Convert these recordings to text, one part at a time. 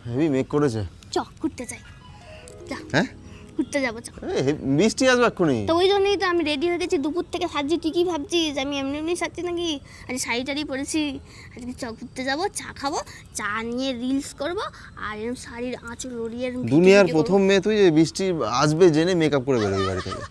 Heavy make করেছে। চ ঘুরতে যাই, যা হ্যাঁ ঘুরতে যাবো চ। বৃষ্টি আসবে এক্ষুনি। তো ওই জন্যই তো আমি রেডি হয়ে গেছি, দুপুর থেকে সাজছি। তুই কি ভাবছিস আমি এমনি এমনি সাজছি নাকি? আজ শাড়ি টাড়ি পরেছি, আজকে চ ঘুরতে যাবো, চা খাবো, চা নিয়ে রিলস করবো, আর এরকম শাড়ির আঁচল ওড়িয়ে দুনিয়ার প্রথম মেয়ে তুই যে বৃষ্টি আসবে জেনে মেকআপ করে বেরোবি বাড়ি থেকে।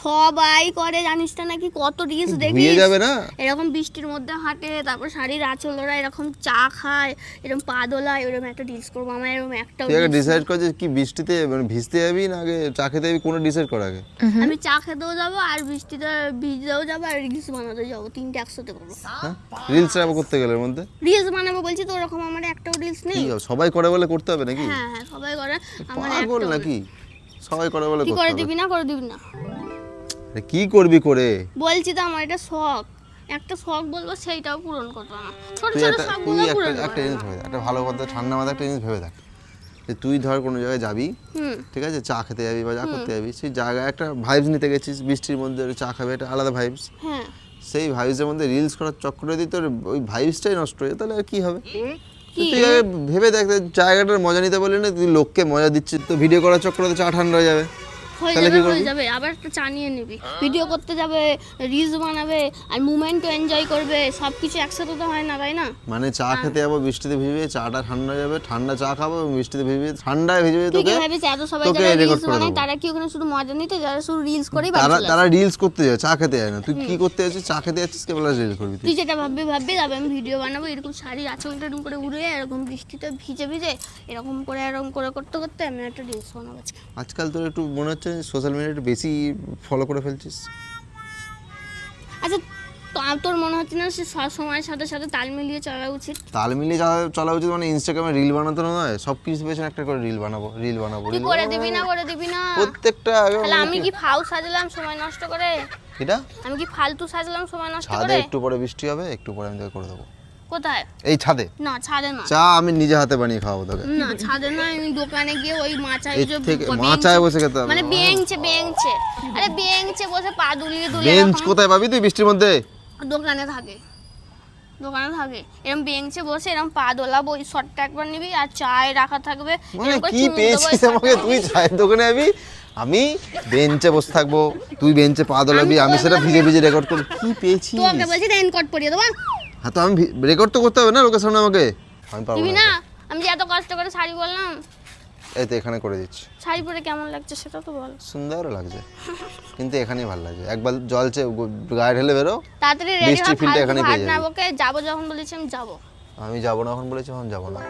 সবাই করে জানিস না নাকি? কত রিলস ধুয়ে দেখিস যাবে না? এরকম বৃষ্টির মধ্যে হাঁটে, তারপর শাড়ির আঁচল ওরা এরকম চা খায়, এরকম পা দোলায়, এরকম একটা রিলস করবো। আমার এরকম একটা তুই আগে ডিসাইড কর যে কি বৃষ্টিতে মানে ভিজতে যাবি না আগে চা খেতে যাবি, কোনো ডিসাইড কর আগে। আমি চা খেতেও যাবো, আর বৃষ্টিতে ভিজতেও যাবো, আর রিলস বানাতে যাবো, তিনটে একসাথে করবো। হ্যাঁ রিলস আবার করতে গেলে এর মধ্যে রিলস বানাবো বলছি তো, ওরকম আমার একটাও রিলস নেই। কি হবে, সবাই করে বলে করতে হবে নাকি? হ্যাঁ হ্যাঁ সবাই করে, আমার পাগল একটাও নাকি? সবাই করে বলে কি করতে করে হবে। দিবি না করে দিবি না আরে কি করবি করে? বলছি তো, আমার এটা শখ, একটা শখ বলবো সেইটাও পূরণ করবো না। ছোট তুই ছোট একটা শখগুলো পূরণ একটা করবো। জিনিস ভেবে দেখ, একটা ভালো কথা, ঠান্ডা মাথায় একটা জিনিস ভেবে দেখ যে তুই ধর কোনো জায়গায় যাবি, হুম ঠিক আছে, চা খেতে যাবি বা যা করতে যাবি, সেই জায়গায় একটা ভাইবস নিতে গেছিস, বৃষ্টির মধ্যে চা খাবে, একটা আলাদা ভাইবস। হ্যাঁ সেই ভাইবসের মধ্যে রিলস করার চক্করে দিই তোর ওই ভাইবসটাই নষ্ট হয়ে যায়, তাহলে আর কি হবে? কি? তুই আগে ভেবে দেখ যে জায়গাটার মজা নিতে বললি না, তুই লোককে মজা দিচ্ছিস, তো ভিডিও করার চক্করে তো চা ঠান্ডা হয়ে যাবে। হয়ে তাহলে যাবে কি করবি? হয়ে যাবে, আবার একটা চা নিয়ে নিবি, ভিডিও করতে যাবে, রিলস বানাবে, আর মুভমেন্টও এনজয় করবে, সব কিছু একসাথে তো হয় না, তাই না? মানে চা খেতে যাবো, বৃষ্টিতে ভিজবে, চাটা ঠান্ডা হয়ে যাবে, ঠান্ডা চা খাবো এবং বৃষ্টিতে ভিজবে, ঠান্ডায় ভিজবে, তুই কি তোকে ভাবিস এত সবাই তোকে যারা রেকর্ড রিলস করে বানায় দেবো। তারা কি ওখানে শুধু মজা নিতে, যারা শুধু রিলস করেই বাড়ি তারা চলে তারা আসে? রিলস করতে যায়, চা খেতে যায় না। তুই কি করতে যাচ্ছিস? চা খেতে যাচ্ছিস, কেবল রিলস করবি তুই। তুই যেটা ভাববি ভাববি, তবে আমি ভিডিও বানাবো এরকম শাড়ির আঁচলটা এরকম করে উড়ে, এরকম বৃষ্টিতে ভিজে ভিজে এরকম করে করতে করতে আমি একটা রিলস বানাবো আজকে। আজকাল তোর একটু মনে হচ্ছে সোশ্যাল মিডিয়া একটু বেশি ফলো করে ফেলছিস। আচ্ছা তোর মনে হচ্ছে না সে সব সময়ের সাথে সাথে তাল মিলিয়ে চলা উচিত? তাল মিলিয়ে চলা উচিত, মানে ইনস্টাগ্রামে রিল বানাতে নয়, সব কিছু পেছনে একটা করে রিল বানাবো, রিল বানাবো, কি রিল করে দিবি না করে দিবি না? প্রত্যেকটা তাহলে আমি কি ফাউ সাজলাম সময় নষ্ট করে? এটা আমি কি ফালতু সাজলাম সময় নষ্ট ছাদে করে? একটু পরে বৃষ্টি হবে, একটু পরে আমি তোকে করে দেবো। কোথায়? এই ছাদে না ছাদে না, চা আমি নিজে হাতে বানিয়ে খাওয়াবো তোকে। না ছাদে না, আমি দোকানে গিয়ে ওই মাচায় এর যে থেকে বেঞ্চে- মাচায় বসে খেতে হবে। মানে বেঞ্চে আরে বেঞ্চে বসে পা দুলিয়ে দুলিয়ে বেঞ্চ এরকম কোথায় পাবি তুই বৃষ্টির মধ্যে? দোকানে থাকে এরকম বেঞ্চে বসে এরকম পা দোলাবো, ওই শটটা একবার নিবি, আর চায় রাখা থাকবে, মানে এরকম করে কি চুমুক দেবো, পেয়েছিস ওই আমাকে? shot টা তুই নিবি। চায়ের দোকানে যাবি, আমি বেঞ্চে বসে থাকবো, তুই বেঞ্চে পা দোলাবি, আমি সেটা ভিজে ভিজে রেকর্ড করবো। কি পেয়েছিস? তোকে বলছি রেনকোট পরিয়ে দেবো, হ্যাঁ তো আমি রেকর্ড তো করতে হবে না লোকের সামনে আমাকে, আমি পারবো দিবি না। না? আমি যে এত কষ্ট করে শাড়ি বললাম, এই তো এখানে করে দিচ্ছি। শাড়ি পরে কেমন লাগছে সেটা তো বল। সুন্দর লাগছে, কিন্তু এখানেই ভালো লাগছে। একবার জলছে গায়ে ঢেলে বেরো, তাড়াতাড়ি রেডি বৃষ্টির হ, ফিল্ডটা এখানেই ভাত পেয়ে না যাবি। বকে যাবো, যখন বলেছি আমি যাবো। আমি যাবো না এখন বলেছি, এখন যাবো না।